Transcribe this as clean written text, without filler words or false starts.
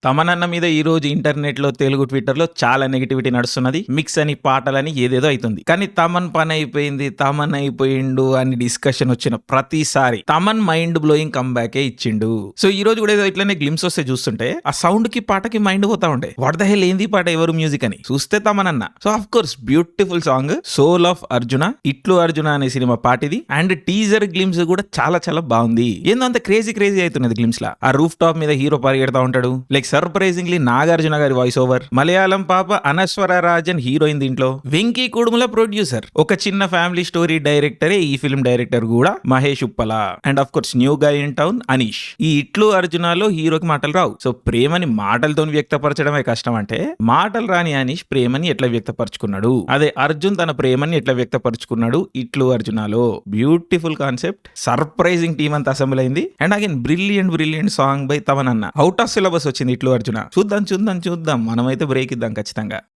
తమనన్న మీద ఈ రోజు ఇంటర్నెట్ లో తెలుగు ట్విట్టర్ లో చాలా నెగిటివిటీ నడుస్తున్నది. మిక్స్ అని పాటలని ఏదేదో అవుతుంది. కానీ తమన్ పని అయిపోయింది, తమన్ అయిపోయిండు అని డిస్కషన్ వచ్చిన ప్రతిసారి తమన్ మైండ్ బ్లోయింగ్ కంబ్యాకే ఇచ్చిండు. సో ఈ రోజు కూడా ఏదో ఇట్లనే గ్లిమ్స్ వస్తే చూస్తుంటే ఆ సౌండ్ కి పాటకి మైండ్ పోతా ఉండే. వాట్ ద హెల్ ఏంది పాట ఎవరు మ్యూజిక్ అని చూస్తే తమనన్న. So of course beautiful song soul of Arjuna, Itlu Arjuna అనే సినిమా పాటిది. అండ్ టీజర్ గ్లిమ్స్ కూడా చాలా చాలా బాగుంది. ఏందో అంత క్రేజీ అవుతున్నది గ్లిమ్స్ లా. ఆ రూఫ్ టాప్ మీద హీరో పరిగెడతా ఉంటాడు. లైక్ సర్ప్రైజింగ్లీ నాగార్జున గారి వాయిస్ ఓవర్, మలయాళం పాప అనస్వర రాజన్ హీరోయిన్, దీంట్లో వెంకీ కుడుముల ప్రొడ్యూసర్, ఒక చిన్న ఫ్యామిలీ స్టోరీ డైరెక్టరే ఈ ఫిల్మ్ డైరెక్టర్ కూడా Mahesh Uppala. And of course new guy in town Anish. ఈ ఇట్లు అర్జునాలో హీరోకి మాటలు రావు. సో ప్రేమని మాటలతో వ్యక్తపరచడమే కష్టం అంటే మాటలు రాని అనీష్ ప్రేమని ఎట్లా వ్యక్తపరచుకున్నాడు, అదే అర్జున్ తన ప్రేమని ఎట్లా వ్యక్తపరచుకున్నాడు ఇట్లు అర్జునాలో. బ్యూటిఫుల్ కాన్సెప్ట్, సర్ప్రైజింగ్ టీమ్ అంతా అసెంబ్ల్ అయింది. And again brilliant song by తమనన్న. అవుట్ ఆఫ్ సిలబస్ వచ్చింది ఇట్లు అర్జున. చూద్దాం మనమైతే బ్రేక్ ఇద్దాం ఖచ్చితంగా.